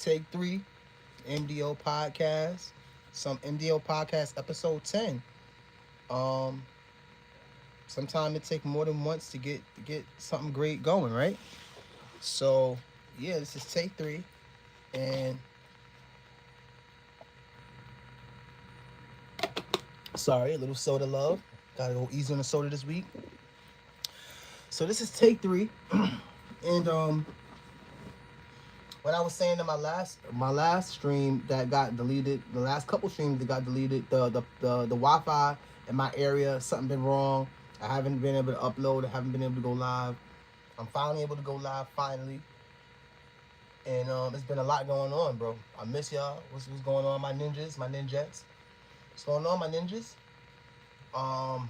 Take 3, MDO Podcast. Some MDO Podcast episode 10. Um, Sometimes it take more than once to get something great going, right? So yeah, this is take 3, and sorry, a little soda love. Gotta go easy on the soda this week. So this is take 3, and what I was saying in my last stream that got deleted, the last couple streams that got deleted, the Wi-Fi in my area, something been wrong. I haven't been able to upload. I haven't been able to go live. I'm finally able to go live finally, and it's been a lot going on, bro. I miss y'all. What's going on, my ninjas, my ninjets? What's going on, my ninjas? Um,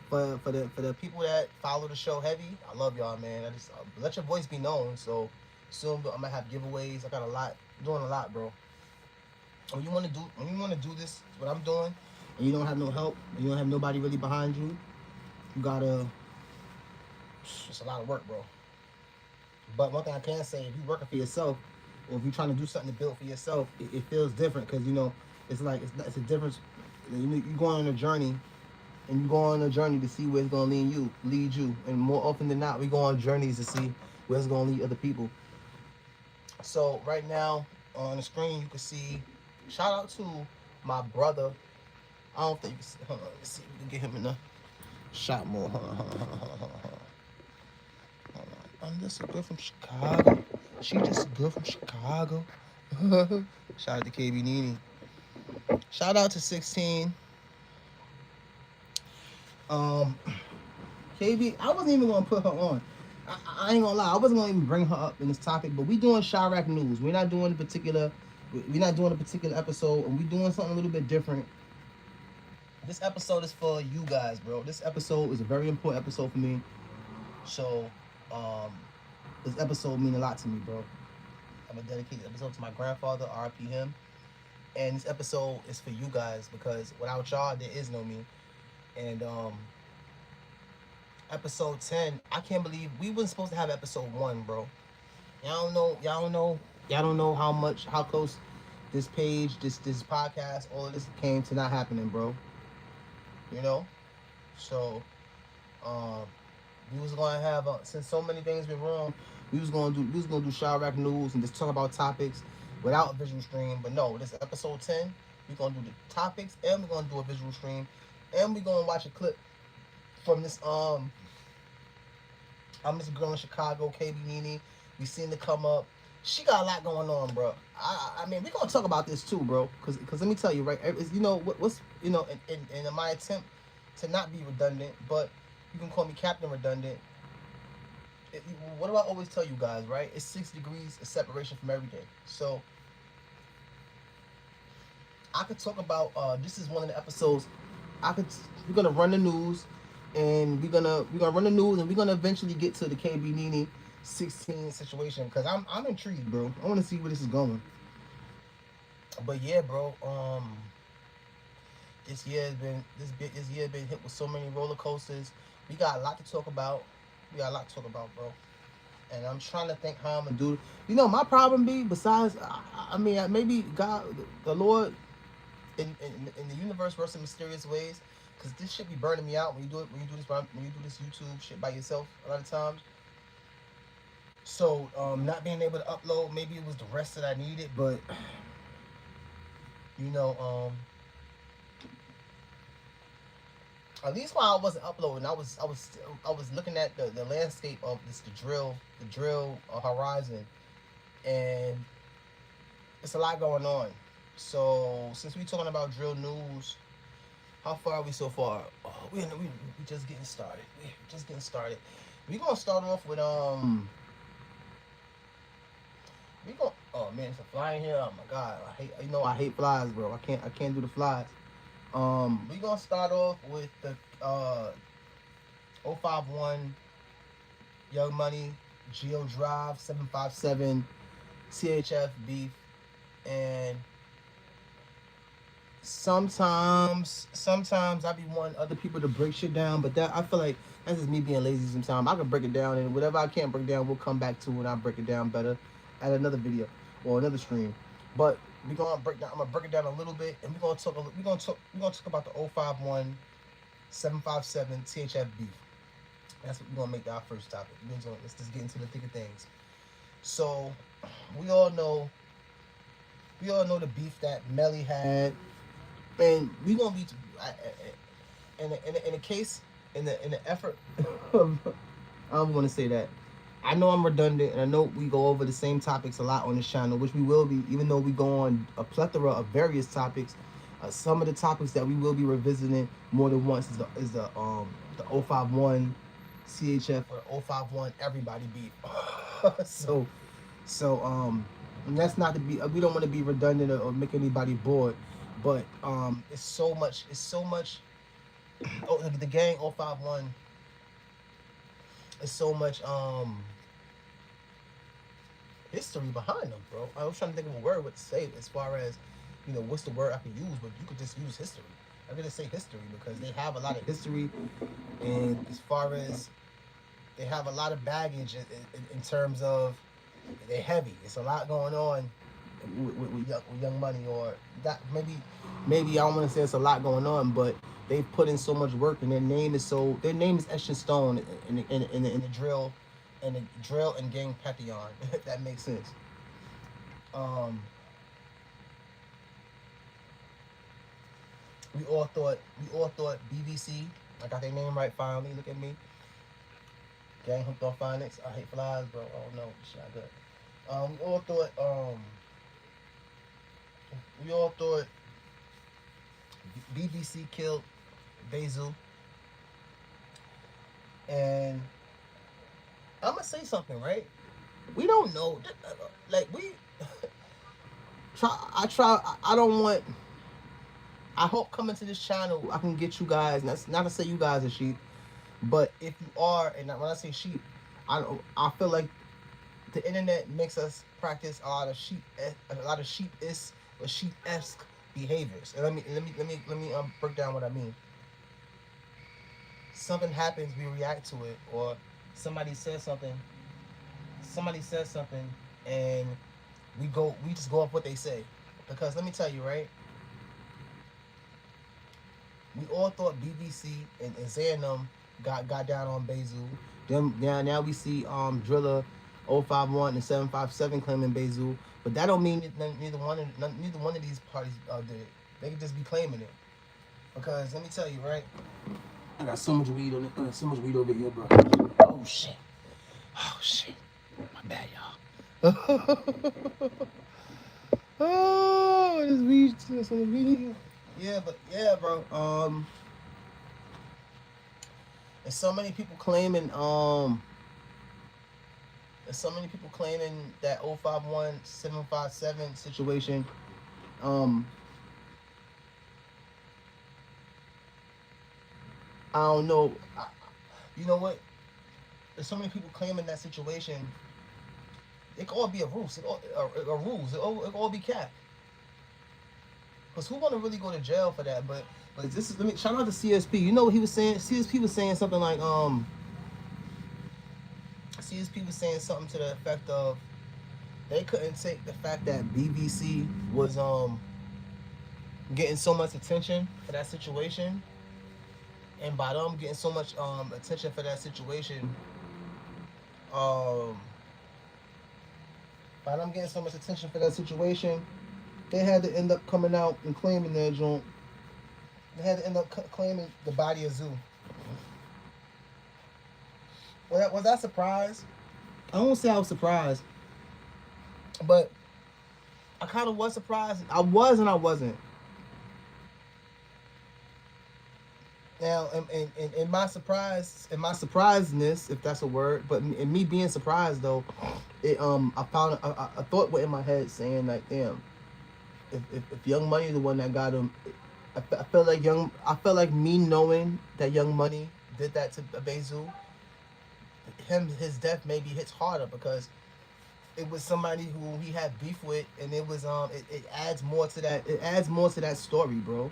for the people that follow the show heavy, I love y'all, man. I just let your voice be known. So soon I'm gonna have giveaways. I got a lot, doing a lot, bro. When you wanna do this, what I'm doing, and you don't have no help, and you don't have nobody really behind you, you gotta. It's a lot of work, bro. But one thing I can say, if you're working for yourself, or if you're trying to do something to build for yourself, it feels different because it's like it's a difference. You go on a journey, and you go on a journey to see where it's gonna lead you, and more often than not, we go on journeys to see where it's gonna lead other people. So right now on the screen, you can see. Shout out to my brother. I don't think you can see. Hold on, let's see if we can get him in the shot more. I'm just a girl from Chicago. She just a girl from Chicago. Shout out to KB Nene. Shout out to 16. Um, KB, I wasn't even gonna put her on. I ain't gonna lie, I wasn't gonna even bring her up in this topic. But we doing Chirac news. We're not doing a particular. We're not doing a particular episode, and we're doing something a little bit different. This episode is for you guys, bro. This episode is a very important episode for me. So, um, this episode mean a lot to me, bro. I'm gonna dedicate the episode to my grandfather, RP him. And this episode is for you guys because without y'all, there is no me. And episode 10, I can't believe we wasn't supposed to have episode 1, bro. Y'all don't know how close this page, this podcast, all of this came to not happening, bro. You know? So, um, we was gonna have since so many things went wrong, we was gonna do Chirac news and just talk about topics without a visual stream. But no, this episode 10, we're gonna do the topics and we're gonna do a visual stream, and we're gonna watch a clip from this I'm this girl in Chicago, KB Nene. We seen her come up. She got a lot going on, bro. I mean, we're gonna talk about this too, bro. Cause let me tell you, right? What's in my attempt to not be redundant, but you can call me Captain Redundant. What do I always tell you guys, right? It's 6 degrees of separation from everything. So I could talk about. This is one of the episodes. We're gonna run the news, and we're gonna run the news, and we're gonna eventually get to the KB Nene 16 situation because I'm intrigued, bro. I want to see where this is going. But yeah, bro. This year has been hit with so many roller coasters. We got a lot to talk about. Bro. And I'm trying to think how I'm gonna do it. My problem be besides, I mean, maybe God, the Lord, in the universe works in mysterious ways. Cause this shit be burning me out when you do this YouTube shit by yourself a lot of times. So not being able to upload, maybe it was the rest that I needed, but you know, at least while I wasn't uploading, I was looking at the landscape of the drill horizon, and it's a lot going on. So since we talking about drill news, how far are we so far? Oh, we just getting started. We gonna start off with we go. Oh man, it's a fly in here. Oh my god, I hate flies, bro. I can't do the flies. We gonna start off with the 051 Young Money Geo Drive 757 CHF beef, and sometimes I be wanting other people to break shit down, but that I feel like that's just me being lazy. Sometimes I can break it down, and whatever I can't break down, we'll come back to when I break it down better at another video or another stream. But we gonna break down. I'm gonna break it down a little bit, and we're gonna talk about the 051 757 THF beef. That's what we're gonna make our first topic. Let's just get into the thick of things. So we all know the beef that Melly had, and we gonna be in the case in the effort of, I'm gonna say that I know I'm redundant, and I know we go over the same topics a lot on this channel, which we will be, even though we go on a plethora of various topics. Some of the topics that we will be revisiting more than once is the 051 CHF or 051 everybody beef. so and that's not to be, we don't want to be redundant or make anybody bored, but it's so much oh, the gang 051 is so much history behind them, bro. I was trying to think of a word what to say as far as, what's the word I can use, but you could just use history. I'm gonna say history because they have a lot of history, and as far as they have a lot of baggage in terms of they're heavy. It's a lot going on with Young Money, or that maybe I don't want to say it's a lot going on, but they put in so much work, and their name is etched in stone in the drill and gang pantheon. If that makes sense. We all thought BBC. I got their name right finally. Look at me. Gang hooked on phonics. I hate flies, bro. Oh no, shit, I good. We all thought BBC killed Basil, and I'm gonna say something, right? We don't know, like we I don't want. I hope coming to this channel I can get you guys. And that's not to say you guys are sheep, but if you are, and when I say sheep, I feel like the internet makes us practice a lot of sheep-esque behaviors. And let me break down what I mean. Something happens, we react to it, or somebody says something, and we just go off what they say. Because let me tell you, right? We all thought BBC and Xanum got down on Bezu. Then now we see Driller 051 and 757 claiming Bezu, but that don't mean neither one of these parties did it. They could just be claiming it. Because let me tell you, right? I got so much weed on it. So much weed over here, bro. Oh shit. My bad, y'all. Oh, this weed. So much weed. Yeah, bro. And so many people claiming that 051 757 situation. I don't know. You know what? There's so many people claiming that situation. It could all be a ruse. It could all be cap. Because who want to really go to jail for that? But this is, let me shout out to CSP. You know what he was saying? CSP was saying something like CSP was saying something to the effect of they couldn't take the fact that BBC was getting so much attention for that situation, and by them getting so much attention for that situation, they had to end up coming out and claiming their joint. They had to end up claiming the body of Zoo. Was I surprised? I won't say I was surprised, but I kind of was surprised. I was and I wasn't. Now, in my surpriseness, if that's a word, but in me being surprised though, I found a thought went in my head saying like, damn, if Young Money is the one that got him, I feel like me knowing that Young Money did that to Bezu, his death maybe hits harder because it was somebody who he had beef with, and it was it adds more to that. It adds more to that story, bro.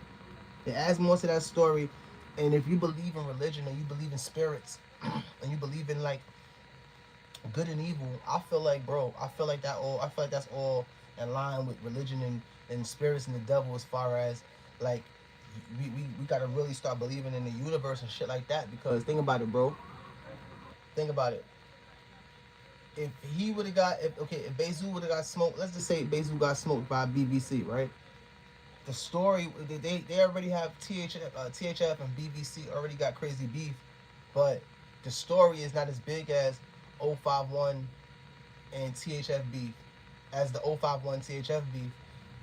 It adds more to that story. And if you believe in religion and you believe in spirits and you believe in like good and evil, I feel like, bro, I feel like that's all in line with religion and spirits and the devil, as far as like we gotta really start believing in the universe and shit like that. Because think about it, bro. Think about it. If he would have got, if Bezu would have got smoked, let's just say Bezu got smoked by BBC, right? The story, they already have THF and BBC already got crazy beef, but the story is not as big as 051 and THF beef, as the 051 THF beef,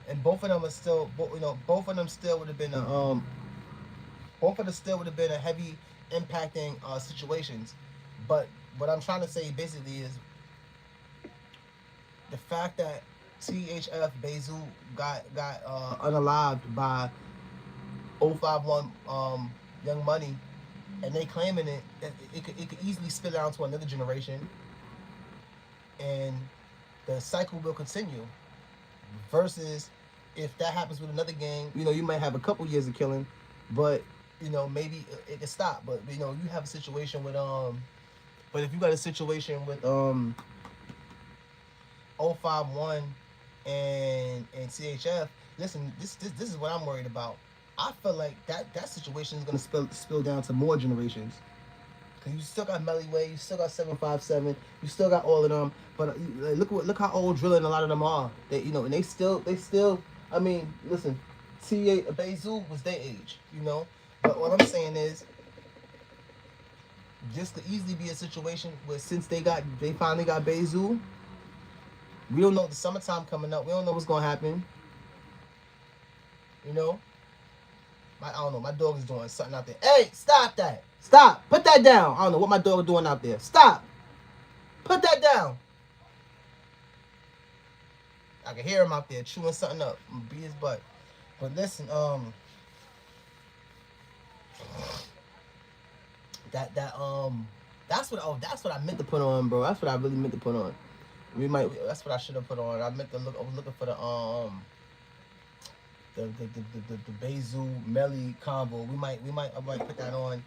and both of them are still, both of them still would have been both of them still would have been a heavy impacting situations. But what I'm trying to say basically is the fact that THF Bezu got unalived by 051 Young Money, and they claiming it could easily spill out to another generation, and the cycle will continue. Versus if that happens with another gang, you might have a couple years of killing, but maybe it can stop. But you have a situation with but if you got a situation with 051 and CHF, listen, this is what I'm worried about. I feel like that situation is gonna spill down to more generations. Cause you still got Melly Way, you still got 757, you still got all of them. But look how old drilling a lot of them are. And they still. I mean, listen, Bezu was their age, But what I'm saying is, just to easily be a situation where since they finally got Bezu, we don't know the summertime coming up. We don't know what's gonna happen. You know, I don't know. My dog is doing something out there. Hey, stop that! Stop! Put that down. I don't know what my dog is doing out there. Stop! Put that down. I can hear him out there chewing something up. I'm gonna beat his butt. But listen, that's what I meant to put on, bro. That's what I really meant to put on. That's what I should have put on. I was looking for the Bezu Melly convo. I might put that on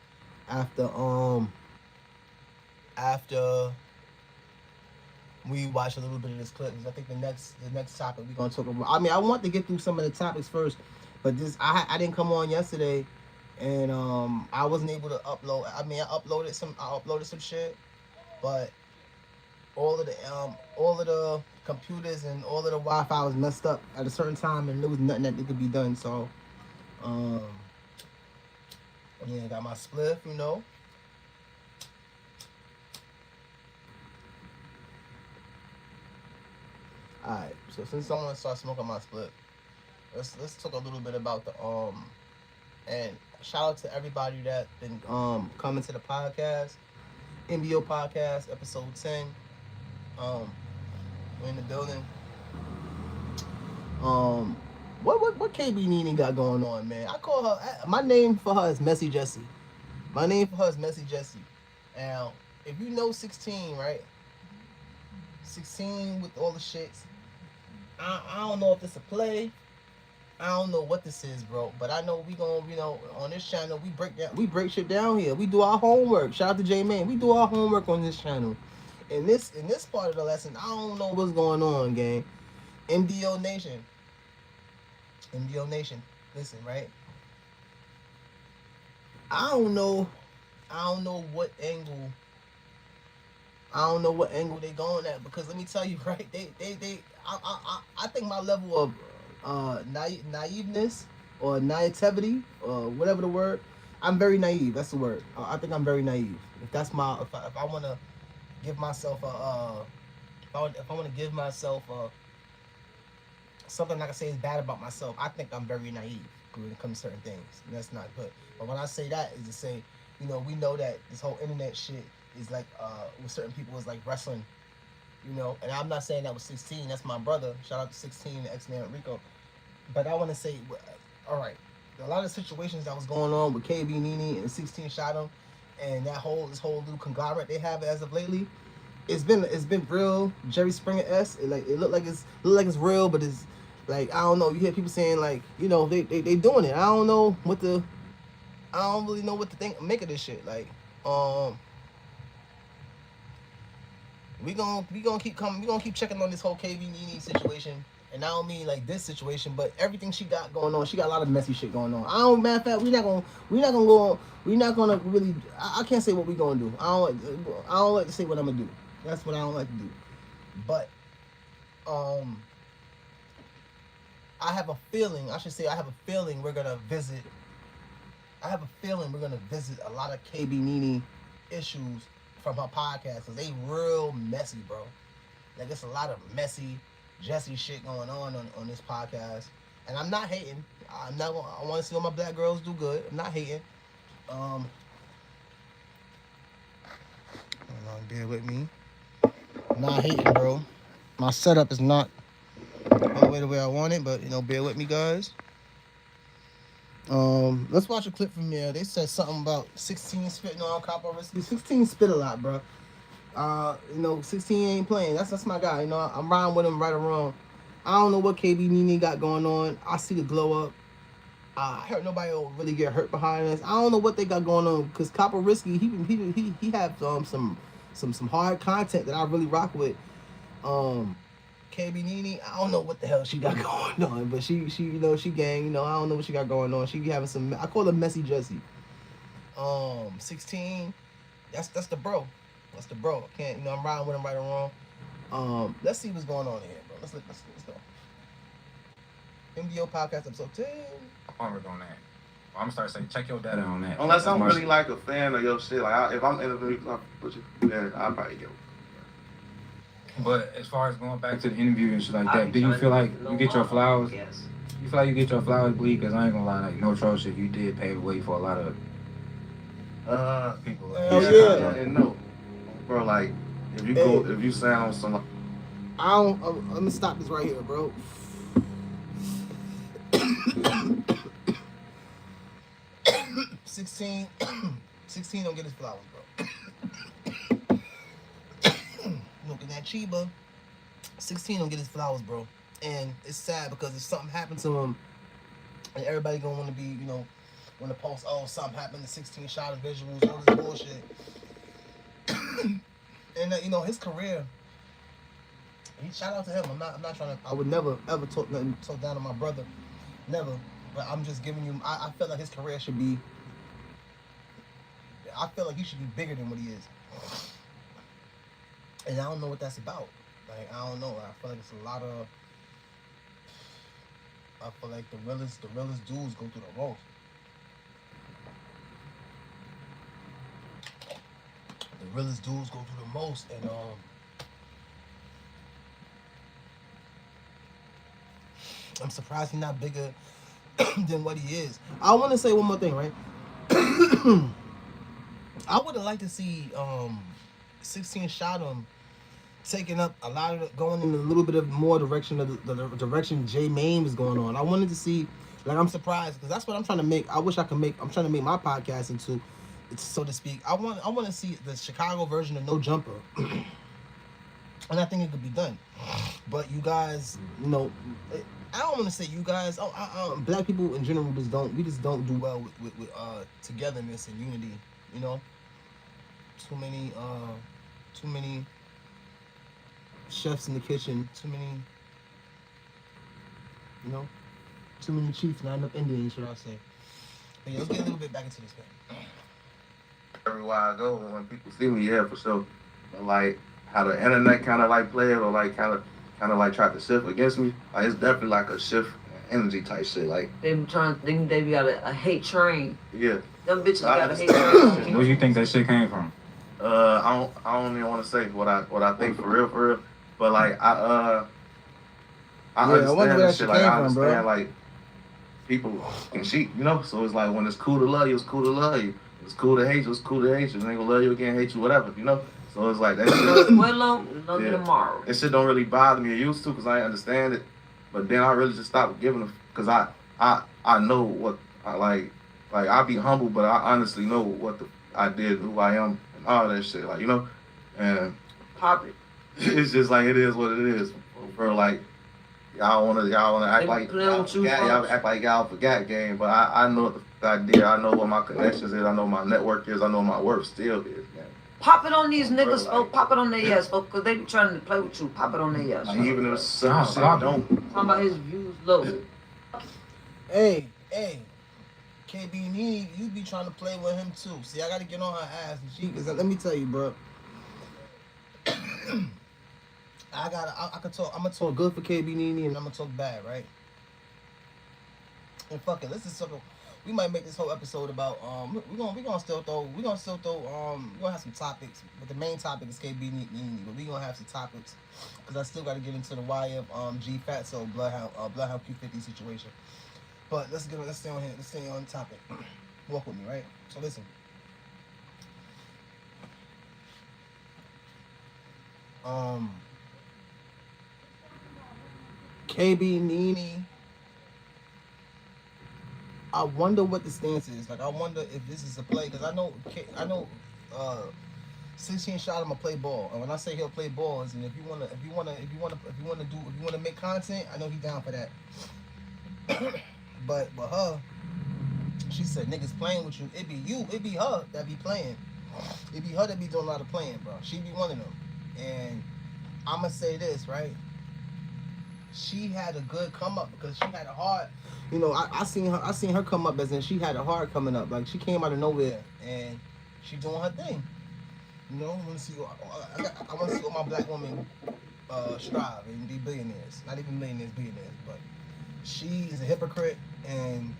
after we watch a little bit of this clip. I think the next topic we're gonna talk about. I mean, I want to get through some of the topics first, but I didn't come on yesterday, and I wasn't able to upload. I mean, I uploaded some shit, but all of the computers and all of the Wi-Fi was messed up at a certain time, and there was nothing that could be done. So, yeah, got my spliff, Alright, so since I want to start smoking my split, let's talk a little bit about the and shout out to everybody that been coming to the podcast, MBO podcast episode 10. We're in the building. What KB Nene got going on, man? I call her. My name for her is Messy Jessy. My name for her is Messy Jessy. Now, if you know 16, right? 16 with all the shits. I don't know if it's a play. I don't know what this is, bro. But I know we gonna, on this channel we break shit down here. We do our homework. Shout out to J Man. We do our homework on this channel. In this part of the lesson, I don't know what's going on, gang. MDO Nation. Listen, right? I don't know what angle. I don't know what angle they going at, because let me tell you, right? I think my level of naiveness or naivety or whatever the word, I'm very naive. That's the word. I think I'm very naive. If I want to give myself if I want to give myself something I can say is bad about myself, I think I'm very naive when it comes to certain things. And that's not good. But when I say that, is to say, we know that this whole internet shit is like with certain people is like wrestling, and I'm not saying that with 16. That's my brother. Shout out to 16, the X-Man Rico. But I want to say, all right, a lot of situations that was going on with KB Nene and 16 shot him, and this whole little conglomerate they have as of lately. it's been real Jerry Springer-esque. It look like it's real, but it's like I don't know. You hear people saying like they doing it. I don't really know what to make of this shit. Like um we gonna keep coming. We gonna keep checking on this whole KV Nene situation. And I don't mean like this situation, but everything she got going on. She got a lot of messy shit going on. Matter of fact, we're not gonna really. I can't say what we gonna do. I don't like to say what I'm gonna do. That's what I don't like to do. But I have a feeling. I should say I have a feeling we're gonna visit. I have a feeling we're gonna visit a lot of KB Nene issues from her podcast because they real messy, bro. Like it's a lot of messy Jessy shit going on this podcast, and I'm not hating. I want to see all my black girls do good. I'm not hating. Hold on, bear with me. I'm not hating, bro. My setup is not all the way I want it, but bear with me, guys. Let's watch a clip from there. They said something about 16 spitting on Capo Risky. 16 spit a lot, bro. 16 ain't playing. That's my guy. I'm riding with him right or wrong. I don't know what KB Nene got going on. I see the glow up. I heard nobody will really get hurt behind this. I don't know what they got going on because Capo Risky he have some hard content that I really rock with. KB Nene, I don't know what the hell she got going on, but she gang. I don't know what she got going on. She be having some. I call her Messy Jessy. 16. That's the bro. That's the bro. I can't, I'm riding with him right or wrong. Let's see what's going on here, bro. Let's go. MDO podcast episode 10. I'm working on that. I'm gonna start saying, check your data on that. Unless I'm really like a fan of your shit, like if I'm interviewing, then I'll probably go. But as far as going back to the interview and shit like that, do you feel like you get your flowers? Yes. You feel like you get your flowers, bleed? Because I ain't gonna lie, like no troll shit, you did pave the way for a lot of people. And no, bro, like if you sound some. I'm gonna stop this right here, bro. Sixteen don't get his flowers, bro. Looking at Chiba, 16 don't get his flowers, bro. And it's sad because if something happened to him, and everybody gonna want to be, want to post, oh, something happened to 16 shot of visuals, all this bullshit. And his career. Shout out to him. I'm not trying to. I would never ever talk down on my brother, never. But I'm just giving you. I feel like his career should be. I feel like he should be bigger than what he is. And I don't know what that's about. Like I don't know. I feel like it's a lot of. I feel like the realest dudes go through the most. The realest dudes go through the most, and I'm surprised he's not bigger than what he is. I want to say one more thing, right? I would have liked to see 16 shot him taking up a lot of going in a little bit of more direction of the direction J Mame is going on. I wanted to see, like, I'm surprised because that's what I'm trying to make. I wish I could make. I'm trying to make my podcast into, so to speak. I want to see the Chicago version of No Jumper, and I think it could be done. But you guys, I don't want to say you guys. Black people in general just don't do well with togetherness and unity. Too many chefs in the kitchen. Too many chiefs, not enough Indians, should I say? But yeah, let's get a little bit back into this game. Everywhere I go, when people see me, yeah, for sure. But like how the internet kind of like played or like kind of like tried to shift against me. Like it's definitely like a shift energy type shit. Like They got a hate train. Yeah. Them bitches got a hate train. Where do you think that shit came from? I don't even want to say what I think for real. But like I understand that shit. Like I understand like people can cheat, So it's like when it's cool to love you, it's cool to love you. It's cool to hate you, it's cool to hate you. They ain't gonna love you again, hate you, whatever, So it's like that shit. Well, love you tomorrow. That shit don't really bother me. It used to because I understand it. But then I really just stopped giving them because I know what I like. Like I be humble, but I honestly know what I did, who I am, and all that shit. Like and Pop it. It's just like it is what it is, bro. Like y'all wanna act like y'all act like y'all forgot game, but I know what the fuck I did. I know what my connections is. I know what my network is. I know what my worth still is, man. Pop it on these niggas, folks. Pop it on their ass, folks, because they be trying to play with you. Pop it on their ass. Like, even if some shit don't. Talking about his views low. Hey, KB Nene, you be trying to play with him too. See, I gotta get on her ass, and she, cause let me tell you, bro. I can talk. I'm gonna talk good for KB Nene, and I'm gonna talk bad, right? And fuck it, let's just talk. We might make this whole episode about we're gonna still throw we're gonna have some topics, but the main topic is KB Nene. But we gonna have some topics because I still gotta get into the YF G Fatso Bloodhound Q50 situation. But let's stay on here. Let's stay on topic. Walk with me, right? So listen. KB Nene. I wonder what the stance is. Like, I wonder if this is a play, because I know 16 shot him to play ball, and when I say he'll play balls, and if you wanna make content, I know he's down for that. But her, she said niggas playing with you. It be her that be playing. It be her that be doing a lot of playing, bro. She be one of them. And I'ma say this, right? She had a good come up because she had a hard. You know, I seen her come up as in she had a hard coming up. Like, she came out of nowhere and she doing her thing. You know, I want to see all my black women strive and be billionaires. Not even millionaires, billionaires. But she is a hypocrite, and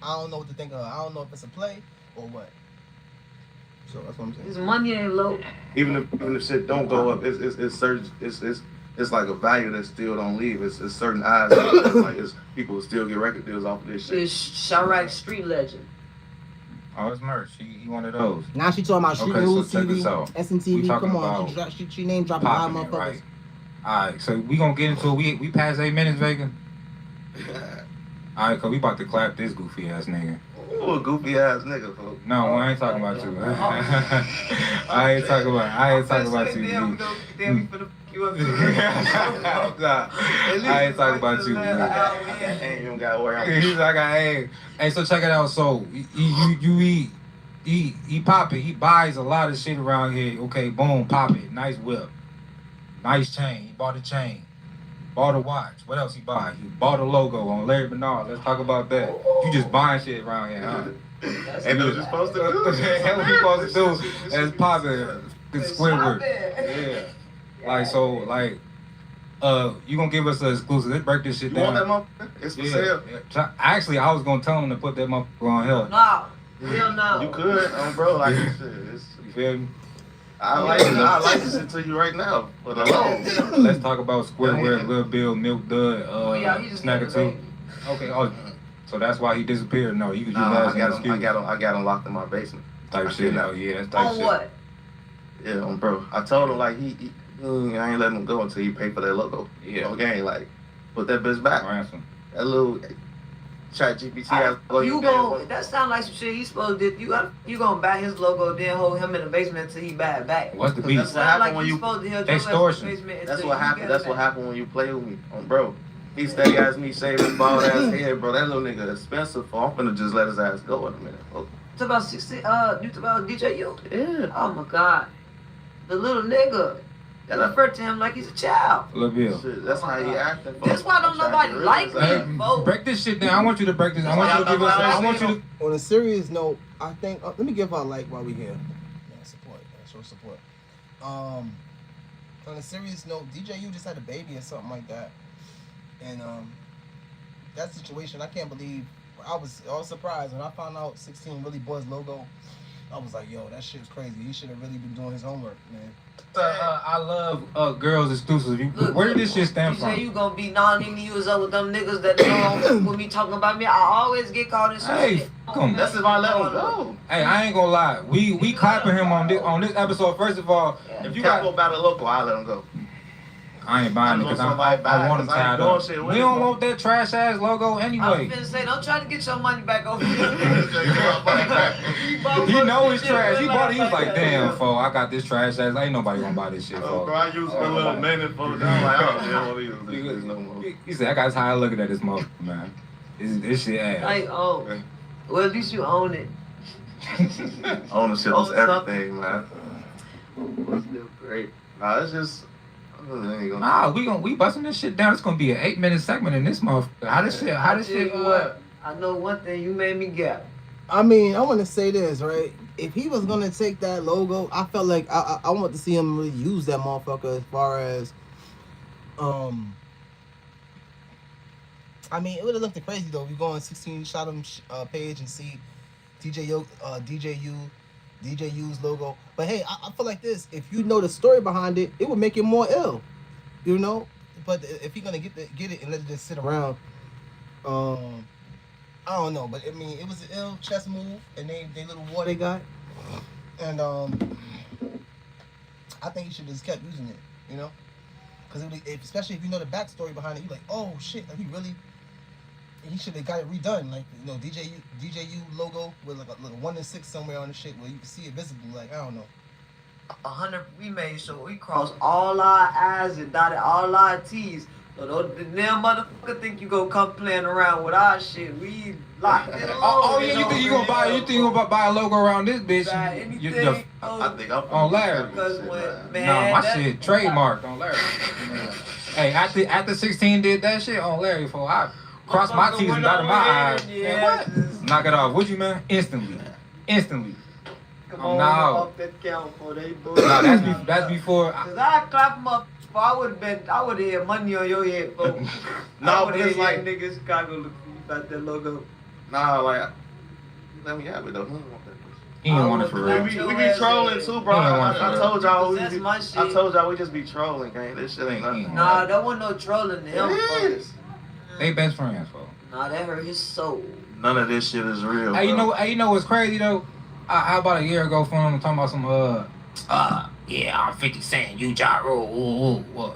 I don't know what to think of her. I don't know if it's a play or what. So that's what I'm saying. His money ain't low. Even if shit don't go up, it's like a value that still don't leave. It's certain eyes. Like people will still get record deals off of this shit. It's Chirac street legend. Oh, it's merch. He one of those. Now she talking about Street News so TV, SNTV. Come on, she name dropping a lot of motherfuckers. Right. Alright, so we gonna get into it. We passed 8 minutes, Vega. Alright, cause we about to clap this goofy ass nigga. Who a goofy ass nigga, folks? No, I ain't talking about you. I ain't talking about you. I ain't talking about you. I ain't even got to worry. He's like, hey, so check it out. So he pop it. He buys a lot of shit around here. Okay, boom, pop it. Nice whip, nice chain. He bought a chain, bought a watch. What else he buy? He bought a logo on Larry Bernard. Let's talk about that. You just buying shit around here, huh? And what you supposed to do? What you supposed to do is pop it. Squidward. Yeah. Like, so, like, you gonna give us an exclusive. Let's break this shit down. You want that motherfucker? It's for sale. Yeah. Actually, I was gonna tell him to put that motherfucker on here. No. Hell no. You could, bro. Like, shit. You feel me? I like this shit to you right now. But Let's talk about Squidward, Lil Bill, Milk Dud, Snagger 2. Okay, so that's why he disappeared. No, you could use that as an excuse. I got him locked in my basement. Type shit. Oh yeah, that's type shit. On what? Yeah, bro. I told him like I ain't letting him go until he pay for that logo. Yeah. Okay, like put that bitch back. Ransom. That little ChatGPT That sound like some shit he's supposed to do. You gonna buy his logo, then hold him in the basement until he buy it back. What's the beat? That's what happened when you extortion. That's what happened. That's what happened when you play with me, bro. He steady ass me shaving his bald ass head, bro. That little nigga expensive. I'm finna just let his ass go in a minute. You talk about 16. You talk about DJU? Yeah. Oh my God, the little nigga. I refer to him like he's a child. Lil Bill. That's how he acting. That's why don't nobody like him, folks. Break this shit down. I want you to break this. I want you to give us. I want you to. On a serious note, I think let me give her a like while we here. Yeah, support. Show support. On a serious note, DJU just had a baby or something like that, and that situation, I can't believe. I was surprised when I found out 16 really Boys logo. I was like, yo, that shit's crazy. He should have really been doing his homework, man. I love girls exclusive. Where did this shit stem from? You say you gonna be 90 years old with them niggas that don't with me talking about me. I always get caught in some shit. That's if I let him go. Hey, I ain't gonna lie. We clapping him on this episode. First of all, if you got about a local, I let him go. I ain't buying it because I want them tied up. We don't want that trash ass logo anyway. I was finna say, don't try to get your money back over here. He know it's trash. He bought it. He was like, damn, fo, I got this trash ass. Ain't nobody gonna buy this shit, fo. Bro, I used a little Nene for it. I'm like, oh, yeah, what is no more. He said, I got tired of looking at this motherfucker, man. This shit ass. Like, oh, well, at least you own it. Ownership is everything, man. That's still great. Nah, it's just. Nah, we busting this shit down. It's gonna be an 8-minute segment in this motherfucker. How this shit? What? I know one thing. You made me gap. I mean, I want to say this, right? If he was gonna take that logo, I felt like I want to see him really use that motherfucker as far as, I mean, it would have looked crazy though. If you go on 16 Shot him page and see DJU's logo. But hey, I feel like this. If you know the story behind it, it would make it more ill, you know. But if you're gonna get it and let it just sit around, I don't know. But I mean, it was an ill chess move, and they little war they got, and I think he should have just kept using it, you know, because especially if you know the backstory behind it, you're like, oh shit, like he should have got it redone, like, you know, DJU logo with like a little 1 and 6 somewhere on the shit where you can see it visible. Like, I don't know. 100. We made sure we crossed all our I's and dotted all our T's. So the damn motherfucker think you gonna come playing around with our shit. We locked it. Oh yeah, you think you gonna buy? You think you gonna buy a logo around this bitch? Anything? I think I'm on Larry. Man, my shit trademarked on Larry. Hey, after 16 did that shit on Larry, for I crossed my T's and dotted my I's. Yeah, what? Knock it off. Would you, man? Instantly. Come on, no. Off that count for they No, that's before. Cause I clap them up. I would have had money on your head, folks. No, but it's like niggas Chicago look for you about that logo. Nah, like let me have it though. He didn't want it for real. We be trolling too, bro. I told y'all that's my shit. I told y'all we just be trolling, gang. This shit ain't nothing. Nah, that wasn't no trolling to him. It is. They best friends, folks. Nah, that hurt his soul. None of this shit is real. Hey, you know what's crazy though? I about a year ago from him talking about some yeah, I'm 50 Cent, you Ja Rule, what?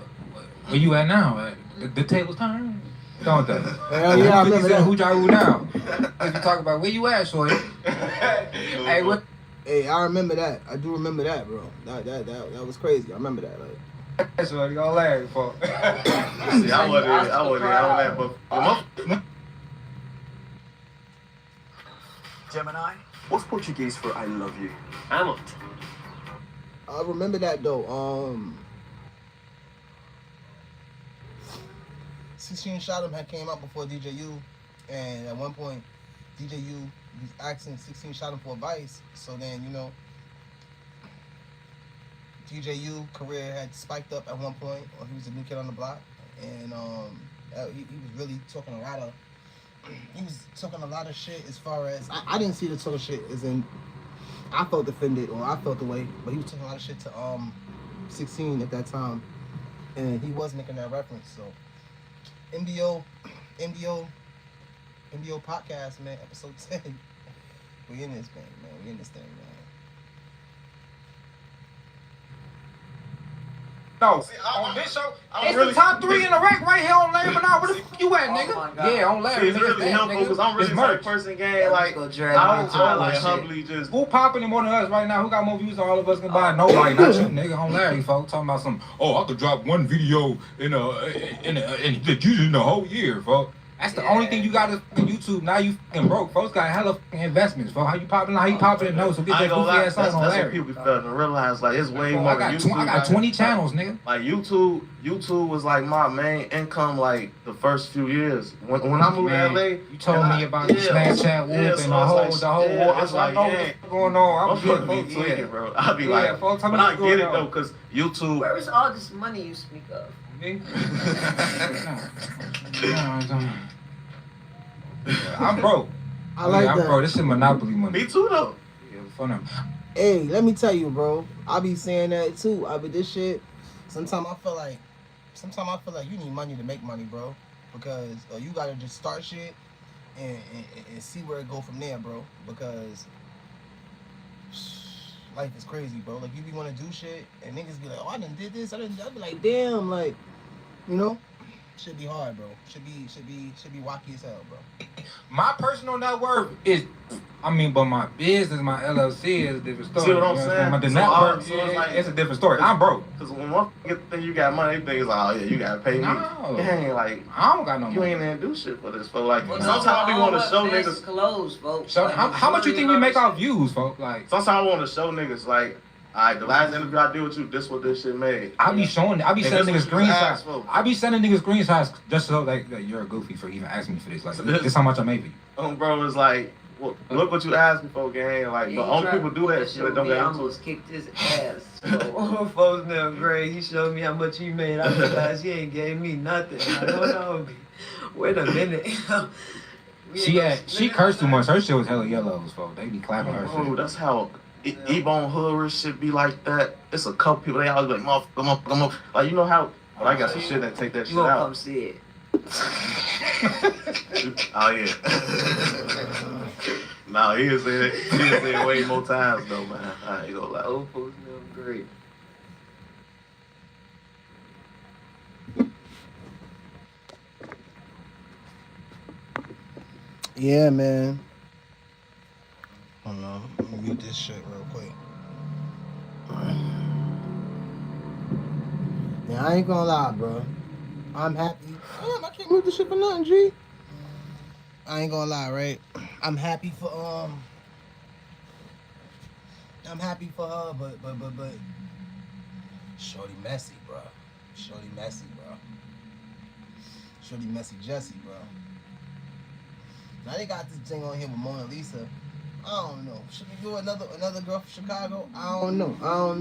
Where you at now? The table's turned, don't they? Hell yeah, I remember that. Who Ja Rule now? You talk about where you at, shorty? Hey, what? Hey, I remember that. I do remember that, bro. That was crazy. I remember that. Like, Shorty, go Larry, for. See, I wasn't on that, but Gemini, what's Portuguese for I love you? Amo. I remember that though. 16 Shot him had came out before DJU, and at one point DJU was asking 16 Shot him for advice. So then, you know, DJU career had spiked up at one point, or he was a new kid on the block, and he was really talking a lot of shit as far as I didn't see the talk shit as in I felt offended or I felt the way, but he was talking a lot of shit to 16 at that time, and he was making that reference. So MDO podcast, man, episode 10. We in this thing, man. We in this thing, man. No, on this show, it's the top 3 in the rack right here on Larry Bernard. Where the fuck you at, nigga? Yeah, on Larry. It's really helpful because I'm really the type of person, gang. Like, I don't like humbly just. Who popping more than us right now? Who got more views than all of us can buy? Nobody, not you, nigga. On Larry, folks, talking about some. Oh, I could drop one video in the whole year, folks. That's the only thing you got to YouTube. Now you fucking broke. Folks got hella fucking investments, folks. How you popping? How you popping it? No, so get that goofy ass on Larry. That's what people felt and realize. Like, it's way more than YouTube. I got 20 channels, nigga. Like, YouTube was like my main income, like the first few years. When I moved to LA, you told me about the Snapchat whoop and the whole war. I was like, oh, what's going on? I'm fucking tweaking, bro. I'll be like, but I get it though, cause YouTube. Where is all this money you speak of? Me? I'm broke. I like I'm that. broke. This is Monopoly money. Me too, though. Yeah, for them. Hey, let me tell you, bro. I be saying that too. I be this shit. Sometimes I feel like you need money to make money, bro. Because you gotta just start shit and see where it go from there, bro. Because life is crazy, bro. Like, you be wanna do shit and niggas be like, oh, I done did this. I be like, damn, like, You know, should be hard, bro. Should be wacky as hell, bro. My personal net worth is, but my business, my LLC is a different story. See what I'm saying? But the So network, it's like, it's a different story. I'm broke. Because when one get the thing you got money, they think it's like, oh yeah, you gotta pay me. No. Dang, like, I don't got no money. You ain't even do shit for this, but like, Well, sometimes we want to show niggas. Clothes, folks. So how much you think we make off views, folks? Like, sometimes I want to show niggas like, alright, the last interview I did with you, this what this shit made. I be sending niggas screenshots. I be sending niggas screenshots just so like you're a goofy for even asking me for this. Like, this how much I made you. Bro, it's like, well, look what you asked me for, gang. Like, but only people do that shit that don't get into it. Almost kicked his ass. So, folks now, Gray, he showed me how much he made. I realized he ain't gave me nothing. I don't know. Wait a minute. She cursed too much. Her shit was hella yellows, folks. They be clapping her shit. Oh, that's how E-Bone Hood shit be like that. It's a couple people, they always be like, motherfucker. Like, you know how, but I got some shit that take that shit out. You gonna come see it. Oh, yeah. No, he is saying it way more times, though, man. I ain't gonna lie. Old folks know great. Yeah, man. Hold on. Let me mute this shit real quick. Yeah, I ain't gonna lie, bro. I'm happy. Damn, I can't mute this shit for nothing, G. I ain't gonna lie, right? I'm happy for her, but Shorty messy, bro. Shorty messy Jessy, bro. Now they got this thing on here with Mona Lisa. I don't know. Should we do another girl from Chicago? I don't know. I don't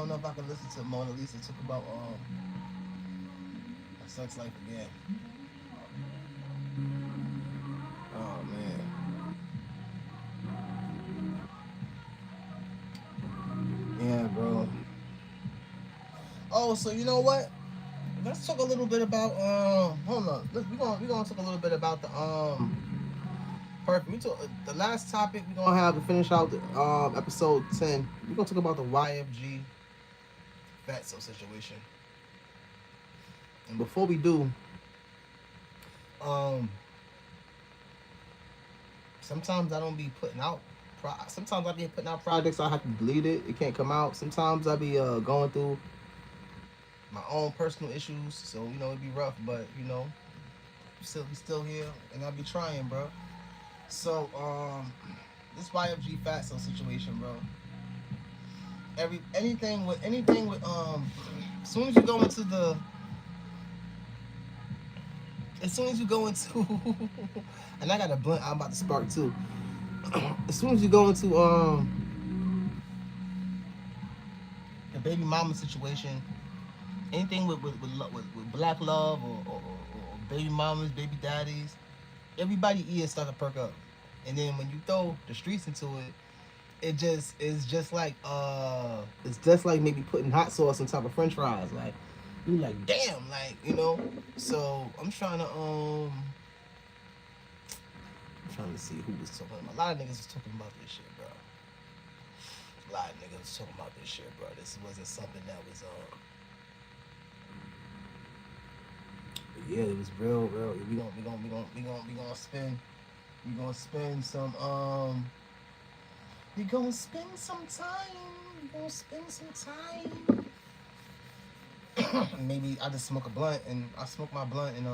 know if I can listen to Mona Lisa talk about her sex life again. Oh man. Yeah, bro. Oh, so you know what? Let's talk a little bit about hold on. We're gonna talk a little bit about the perfect. The last topic we're gonna have to finish out the episode 10. We're gonna talk about the YFG Fatso situation. And before we do, sometimes I don't be putting out. Sometimes I be putting out projects. I have to delete it. It can't come out. Sometimes I be going through my own personal issues, so you know it'd be rough, but you know, we still here, and I'll be trying, bro. So this YFG Fatso situation, bro. Anything with as soon as you go into and I got a blunt I'm about to spark too. As soon as you go into the baby mama situation, anything with black love or baby mamas, baby daddies, everybody ears start to perk up. And then when you throw the streets into it, it's just like maybe putting hot sauce on top of French fries. Like you like, damn, like, you know. So I'm trying to see who was talking about. A lot of niggas was talking about this shit, bro. This wasn't something that was yeah, it was real. We gonna spend some time. Maybe I just smoke a blunt, and I smoke my blunt, and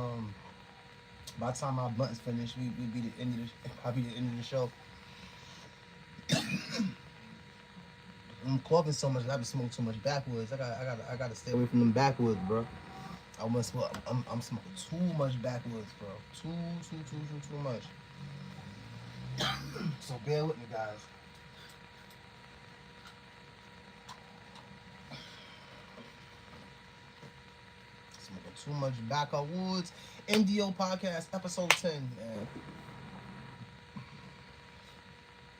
by the time my blunt is finished, I'll be the end of the show. I'm coughing so much, and I be smoking too much backwoods. I gotta stay away from them backwoods, bro. I'm smoking too much backwoods, bro. Too much. So bear with me, guys. Smoking too much backwoods. MDO Podcast, episode 10, man.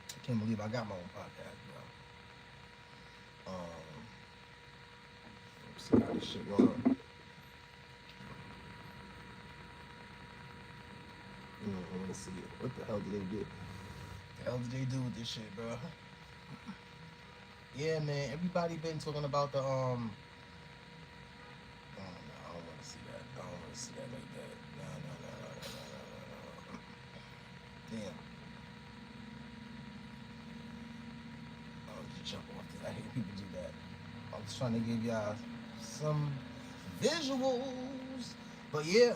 I can't believe I got my own podcast, bro. Let's see how this shit going. Let's see. What the hell did they do? The hell did they do with this shit, bro? Yeah, man. Everybody been talking about the Oh no, I don't want to see that. I don't want to see that like that. No, no, no, no, no, no, no, no, no. Damn. I'll just jump off this. I hate people do that. I'm just trying to give y'all some visuals. But yeah,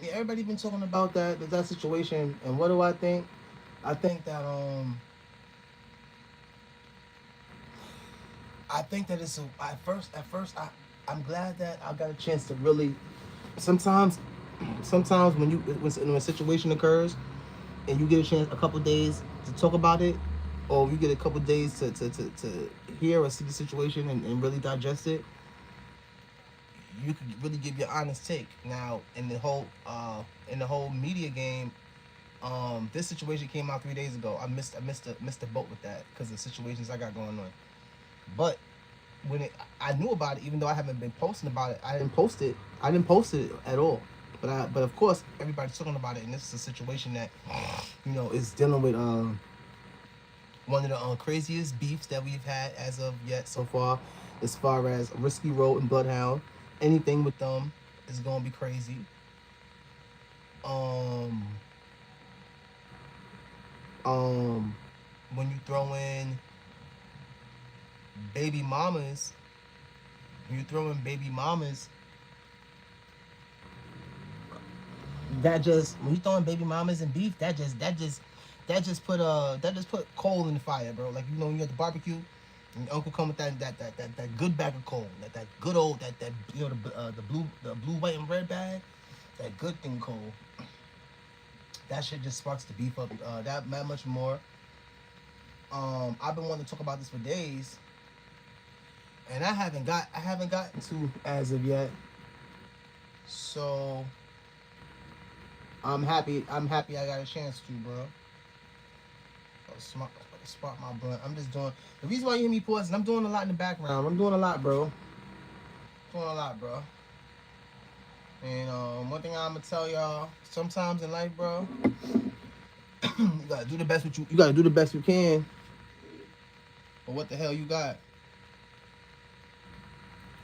yeah, everybody been talking about that situation. And what do I think? I think that it's a, at first I'm glad that I got a chance to really sometimes when when a situation occurs and you get a chance a couple days to talk about it, or you get a couple days to hear or see the situation and really digest it, you could really give your honest take. Now in the whole media game, this situation came out 3 days ago. I missed the boat with that because of the situations I got going on. But I knew about it, even though I haven't been posting about it. I didn't post it. I didn't post it at all. But of course everybody's talking about it, and this is a situation that is dealing with one of the craziest beefs that we've had as of yet so far as Risky Road and Bloodhound. Anything with them is gonna be crazy. Um, when you throw in baby mamas, that just when you throwing baby mamas and beef, that just put coal in the fire, bro. Like when you're at the barbecue, and your uncle come with that good bag of coal, that good old that the blue, white, and red bag, that good thing coal. That shit just sparks the beef up that much more. I've been wanting to talk about this for days, and I haven't gotten to as of yet. So I'm happy I got a chance to, bro. Spark my blunt. I'm just doing the reason why you hear me pausing. I'm doing a lot in the background. I'm doing a lot, bro. And one thing I'm gonna tell y'all: sometimes in life, bro, you gotta do the best you gotta do the best you can. But what the hell you got?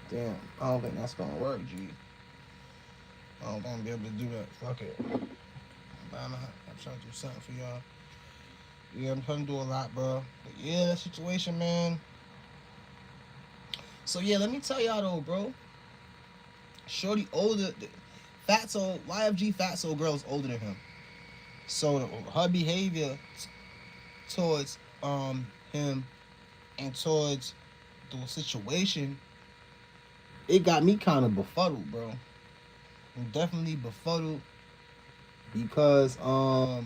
Damn, I don't think that's gonna work, G. I don't think I'm gonna be able to do that. Fuck it. I'm trying to do something for y'all. Yeah, I'm trying to do a lot, bro. But yeah, that situation, man. So yeah, let me tell y'all though, bro. Shorty older, Fatso, YFG Fatso girl's older than him. So her behavior towards him and towards the situation, it got me kind of befuddled, bro. I'm definitely befuddled because the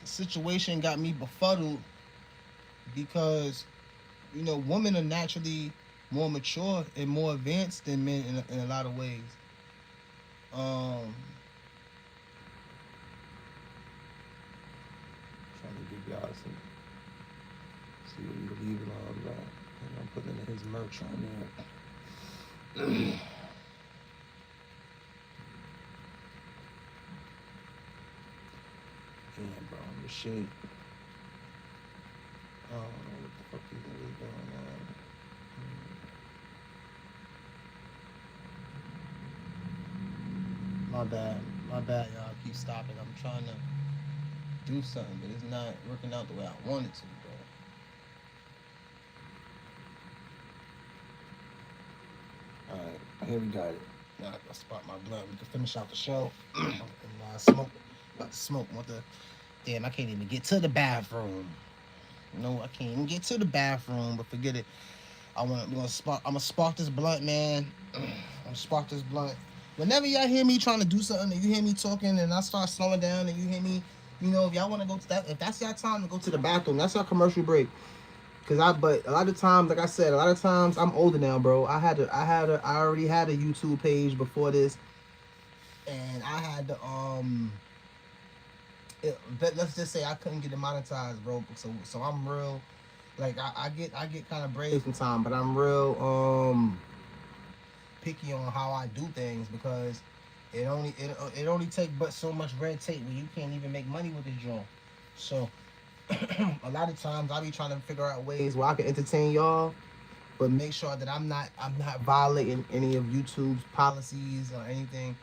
situation got me befuddled because women are naturally more mature and more advanced than men in a lot of ways. Trying to give y'all some, see what you believe in all that. And I'm putting his merch on there. Yeah, bro, the shit. I don't know what the fuck these niggas doing now. My bad, y'all. I keep stopping. I'm trying to do something, but it's not working out the way I want it to, bro. Alright, here we got it. Now I spot my blunt. We can finish out the show. And about to smoke. Damn, I can't even get to the bathroom. No, I can't even get to the bathroom, but forget it. I'm gonna spark this blunt, man. I'm gonna spark this blunt. Whenever y'all hear me trying to do something and you hear me talking and I start slowing down and you hear me, if y'all want to go to that, if that's your time to go to the bathroom, that's our commercial break. But a lot of times, like I said, I'm older now, bro. I already had a YouTube page before this, and I had to let's just say I couldn't get it monetized, bro. So I'm real, like I get kind of brave sometimes, but I'm real picky on how I do things because It only take but so much red tape where you can't even make money with this joint. So a lot of times I be trying to figure out ways where I can entertain y'all, but make sure that I'm not violating any of YouTube's policies or anything.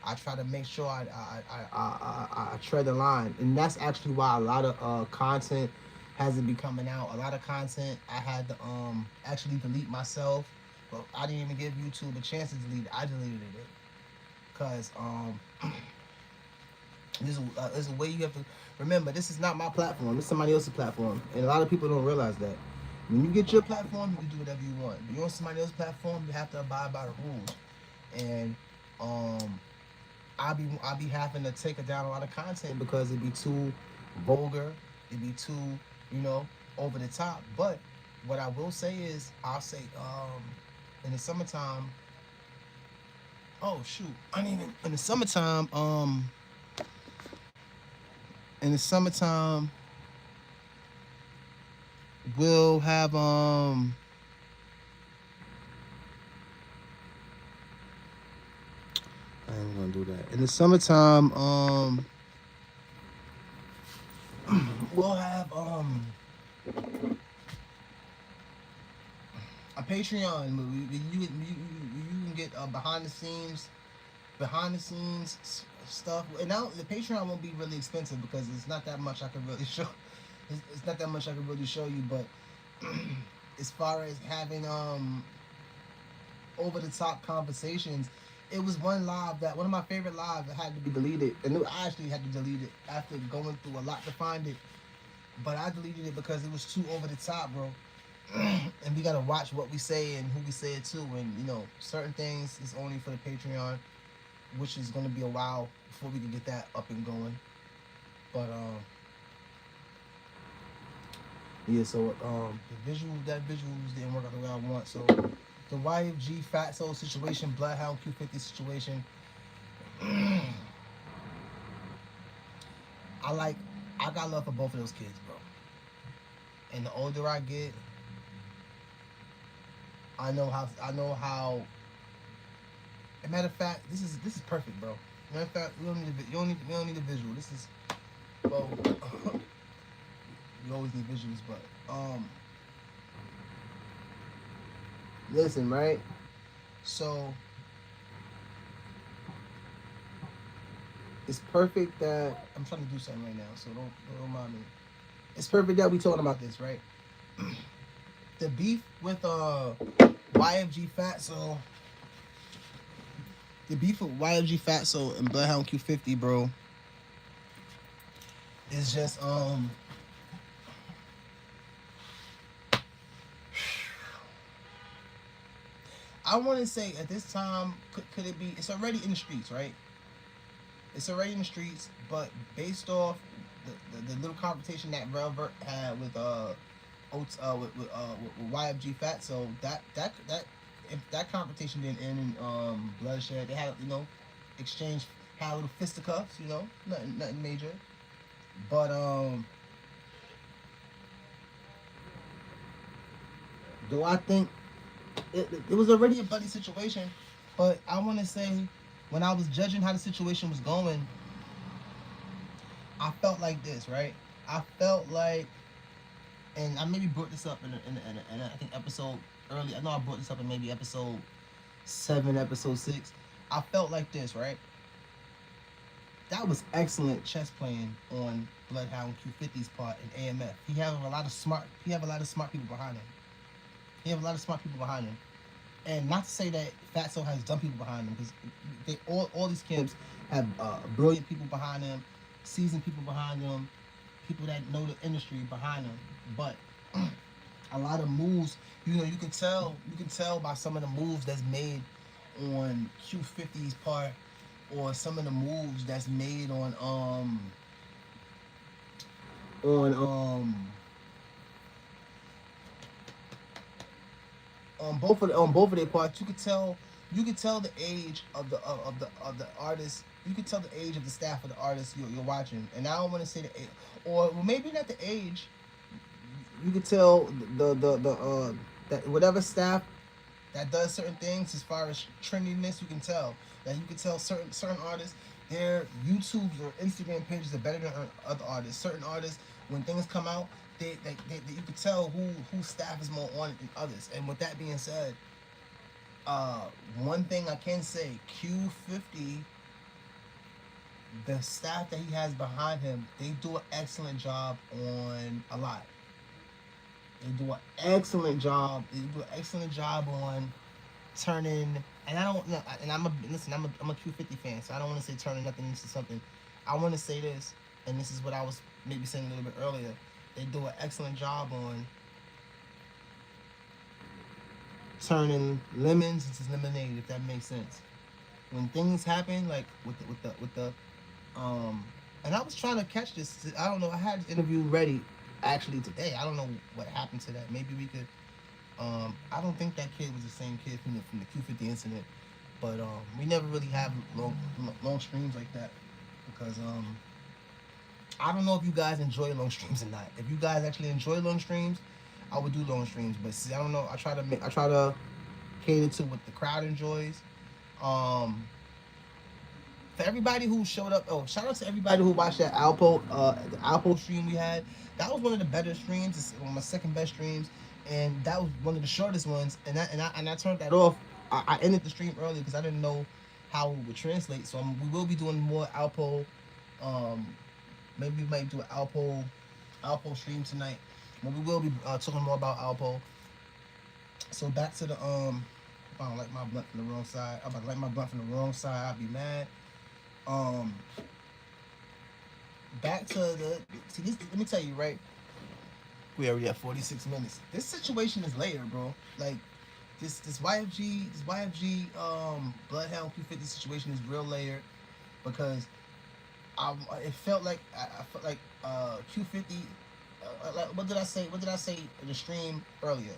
I try to make sure I tread the line, and that's actually why a lot of content hasn't been coming out. A lot of content I had to actually delete myself, but I didn't even give YouTube a chance to delete it. I deleted it because there's a way you have to remember. This is not my platform. This is somebody else's platform, and a lot of people don't realize that. When you get your platform, you can do whatever you want. But you're on somebody else's platform, you have to abide by the rules. And I be having to take down a lot of content because it'd be too vulgar, it'd be too, over the top. But what I will say is, I'll say, in the summertime, oh shoot, I didn't even in the summertime, we'll have I ain't gonna do that. In the summertime, we'll have a Patreon. You can get behind the scenes stuff. And now the Patreon won't be really expensive because it's not that much I can really show. It's not that much I can really show you. But as far as having over the top conversations, it was one of my favorite lives that had to be deleted, and I actually had to delete it after going through a lot to find it. But I deleted it because it was too over the top, bro. And we gotta watch what we say and who we say it to, and certain things is only for the Patreon, which is gonna be a while before we can get that up and going. But yeah, so the visuals didn't work out the way I want. So the YFG Fatso situation, Bloodhound Q50 situation, I got love for both of those kids, bro. And the older I get, I know how. As a matter of fact, this is perfect, bro. Matter of fact, we don't need a visual. This is, well, you always need visuals, but listen, right? So it's perfect that I'm trying to do something right now, so don't mind me. It's perfect that we talking about this, right? The beef with YFG Fatso. The beef with YFG Fatso and Bloodhound Q50, bro, is just I want to say at this time, could it be? It's already in the streets, right? It's already in the streets, but based off the little confrontation that Velvet had with YFG Fatso, that if that confrontation didn't end in bloodshed, they had exchange, had a little fisticuffs, nothing major, but do I think it was already a bloody situation? But I want to say, when I was judging how the situation was going, I felt like this, right? I felt like, and I maybe brought this up in I think episode early. I know I brought this up in maybe episode 7, episode 6. I felt like this, right? That was excellent chess playing on Bloodhound Q50's part in AMF. He have a lot of smart people behind him. And not to say that Fatso has dumb people behind him, because all these camps have brilliant people behind them, seasoned people behind them, people that know the industry behind them. But a lot of moves, you can tell by some of the moves that's made on Q50's part, or some of the moves that's made on both of their parts. You could tell the age of the artist. You could tell the age of the staff of the artist you're watching. And I don't want to say the age, or maybe not the age. You could tell the that whatever staff that does certain things as far as trendiness. You can tell certain artists, their YouTubes or Instagram pages are better than other artists. Certain artists, when things come out, they you can tell whose staff is more on it than others. And with that being said, one thing I can say, Q50, the staff that he has behind him, they do an excellent job on a lot. They do an excellent job. They do an excellent job on turning. And I don't know. And I'm a Q50 fan, so I don't want to say turning nothing into something. I want to say this, and this is what I was maybe saying a little bit earlier. They do an excellent job on turning lemons into lemonade, if that makes sense. When things happen, like with the and I was trying to catch this. I don't know. I had this interview ready actually today. I don't know what happened to that. Maybe we could. I don't think that kid was the same kid from the Q50 incident, but we never really have long streams like that because I don't know if you guys enjoy long streams or not. If you guys actually enjoy long streams, I would do long streams. But see, I don't know. I try to cater to what the crowd enjoys. For everybody who showed up, shout out to everybody who watched that the Alpo stream we had. That was one of the better streams. It's one of my second best streams, and that was one of the shortest ones. And I turned that off. I ended the stream early because I didn't know how it would translate. So we will be doing more Alpo. Maybe we might do an Alpo stream tonight. But we will be talking more about Alpo. So back to the if I don't like my blunt from the wrong side. I'm about to light my blunt from the wrong side. I'll be mad. Back to the this. Let me tell you, right? We already at 46 minutes. This situation is layered, bro. Like this YFG Bloodhound Q50 situation is real layered because it felt like I felt like Q50. Like, what did I say? What did I say in the stream earlier?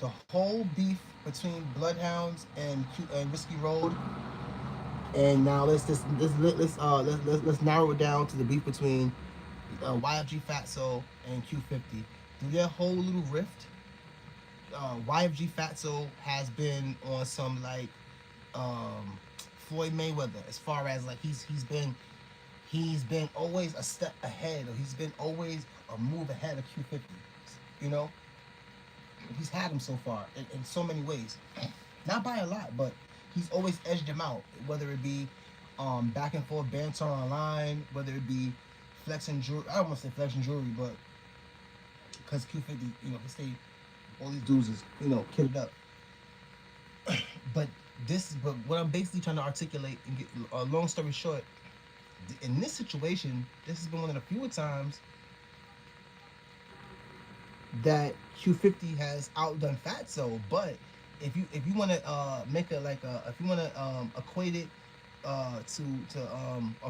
The whole beef between Bloodhounds and Risky Road, and now let's narrow it down to the beef between YFG Fatso and Q50. Through their whole little rift, YFG Fatso has been on some like Floyd Mayweather as far as like he's been always a step ahead, or he's been always a move ahead of Q50. You know, he's had him so far in so many ways, not by a lot, but he's always edged him out. Whether it be back and forth banter online, whether it be flexing jewelry. I don't want to say flexing jewelry, but because Q50, you know, he stayed. All these dudes is, you know, kitted up. But what I'm basically trying to articulate and get a long story short, in this situation, this has been one of the fewer times that Q50 has outdone Fatso. But if you want to make it like if you want to equate it or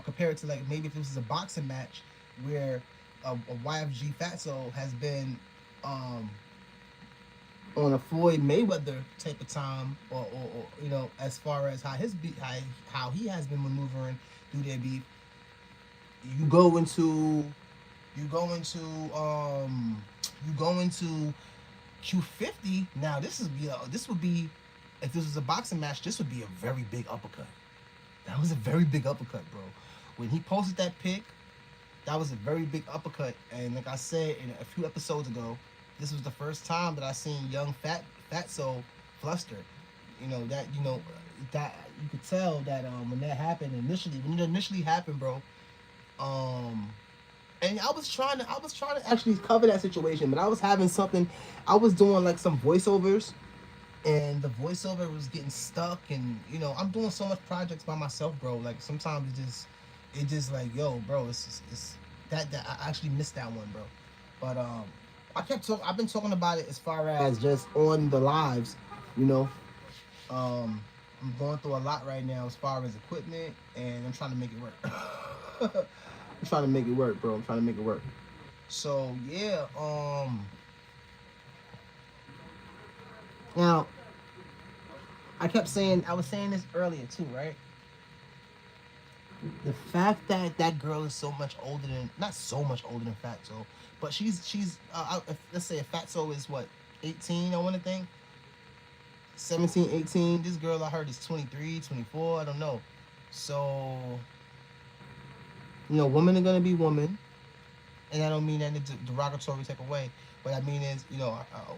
compare it to like maybe if this is a boxing match where a YFG Fatso has been on a Floyd Mayweather type of time, or you know, as far as how he has been maneuvering through their beef, you go into Q50. Now this would be if this was a boxing match, this would be a very big uppercut. That was a very big uppercut, bro. When he posted that pic, that was a very big uppercut. And like I said in a few episodes ago, this was the first time that I seen young Fatso flustered. You know that you could tell that when that happened when it initially happened, bro. And I was trying to actually cover that situation, but I was doing like some voiceovers, and the voiceover was getting stuck, and you know, I'm doing so much projects by myself, bro. Like sometimes it just like, yo, bro, it's that I actually missed that one, bro. But I've been talking about it as far as just on the lives, you know. I'm going through a lot right now as far as equipment, and I'm trying to make it work. I'm trying to make it work, bro. I'm trying to make it work. So yeah, now I was saying this earlier too, right? The fact that that girl is not so much older than Fatso, but she's let's say Fatso is what, 18, I want to think. 17, 18. This girl I heard is 23, 24. I don't know. So, women are going to be women. And I don't mean that in a derogatory type of way. What I mean is,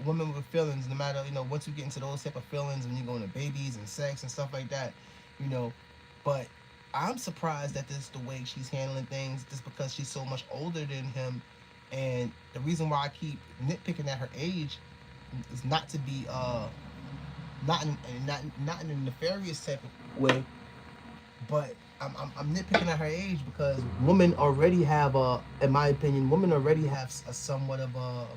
women with feelings, no matter, once you get into those type of feelings when you go into babies and sex and stuff like that, you know, but I'm surprised that this is the way she's handling things just because she's so much older than him. And the reason why I keep nitpicking at her age is not to be, not in a nefarious type of way, but I'm nitpicking at her age because women already have in my opinion, women already have a somewhat of a,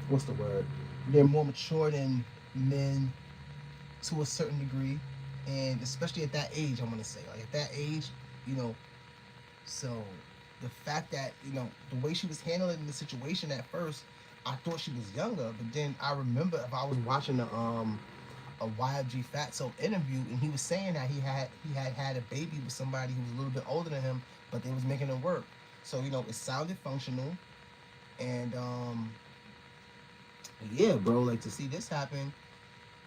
what's the word? They're more mature than men to a certain degree, and especially at that age, I'm gonna say, like at that age, you know. So the fact that the way she was handling the situation at first, I thought she was younger, but then I remember if I was watching a YFG Fatso interview, and he was saying that he had a baby with somebody who was a little bit older than him, but they was making it work. So it sounded functional, and yeah, bro. Like to see this happen,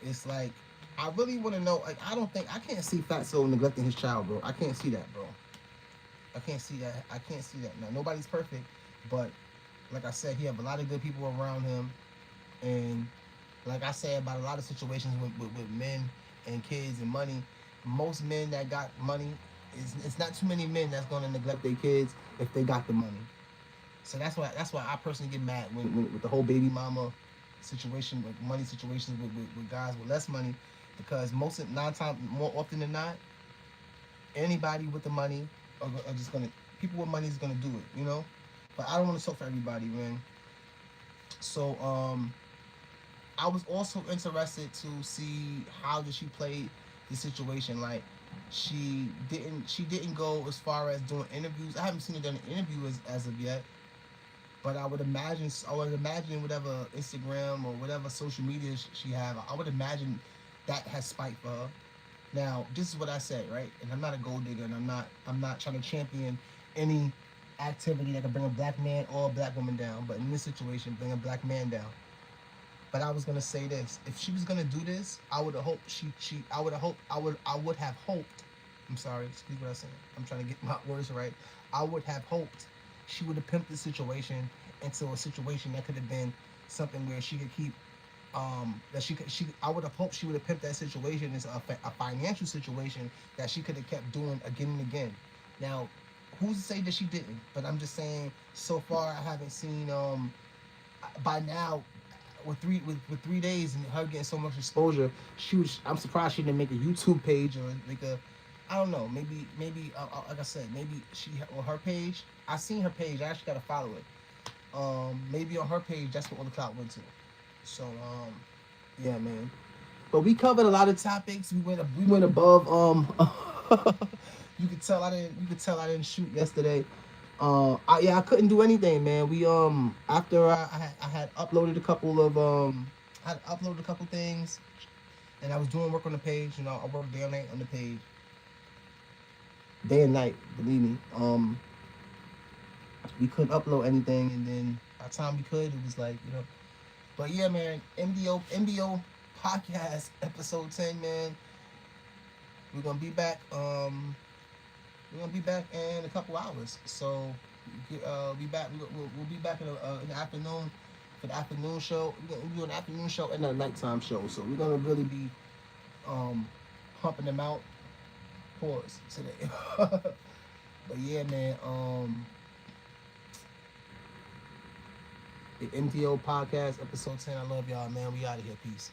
it's like I really want to know. Like I can't see Fatso neglecting his child, bro. I can't see that, bro. I can't see that. I can't see that. Now nobody's perfect, but like I said, he have a lot of good people around him, and like I say about a lot of situations with men and kids and money, most men that got money, it's not too many men that's gonna neglect their kids if they got the money. So that's why I personally get mad when with the whole baby mama situation, with money situations with guys with less money, because more often than not, anybody with the money are just gonna people with money is gonna do it, But I don't want to talk for everybody, man. So I was also interested to see how did she play the situation. Like she didn't go as far as doing interviews. I haven't seen her done an interview as of yet. But I would imagine whatever Instagram or whatever social media she have, I would imagine that has spiked for her. Now, this is what I said, right? And I'm not a gold digger, and I'm not trying to champion any activity that can bring a black man or a black woman down. But in this situation, bring a black man down. But I was gonna say this: if she was gonna do this, I would have hoped I would have hoped. I'm sorry, excuse what I'm saying. I'm trying to get my words right. I would have hoped she would have pimped the situation into a situation that could have been something where she could keep. That she I would have hoped she would have pimped that situation into a financial situation that she could have kept doing again and again. Now, who's to say that she didn't? But I'm just saying, so far I haven't seen. By now, with 3 days and her getting so much exposure, I'm surprised she didn't make a YouTube page or make a, I don't know, maybe like I said, maybe she or her page. I seen her page. I actually gotta follow it. Maybe on her page that's what all the clout went to. So yeah, man. But we covered a lot of topics. We went above. You could tell I didn't shoot yesterday. I couldn't do anything, man. We after I had uploaded a couple of I had uploaded a couple things, and I was doing work on the page. I worked day and night on the page, day and night. Believe me. We couldn't upload anything, and then by the time we could, it was like. But yeah, man. MBO podcast episode 10, man. We're gonna be back. We're gonna be back in a couple hours, so be back. We'll be back in the afternoon for the afternoon show. We're gonna do an afternoon show and a nighttime show. So we're gonna really be pumping them out. Pause today. But yeah, man. The MTO podcast episode 10. I love y'all, man. We out of here. Peace.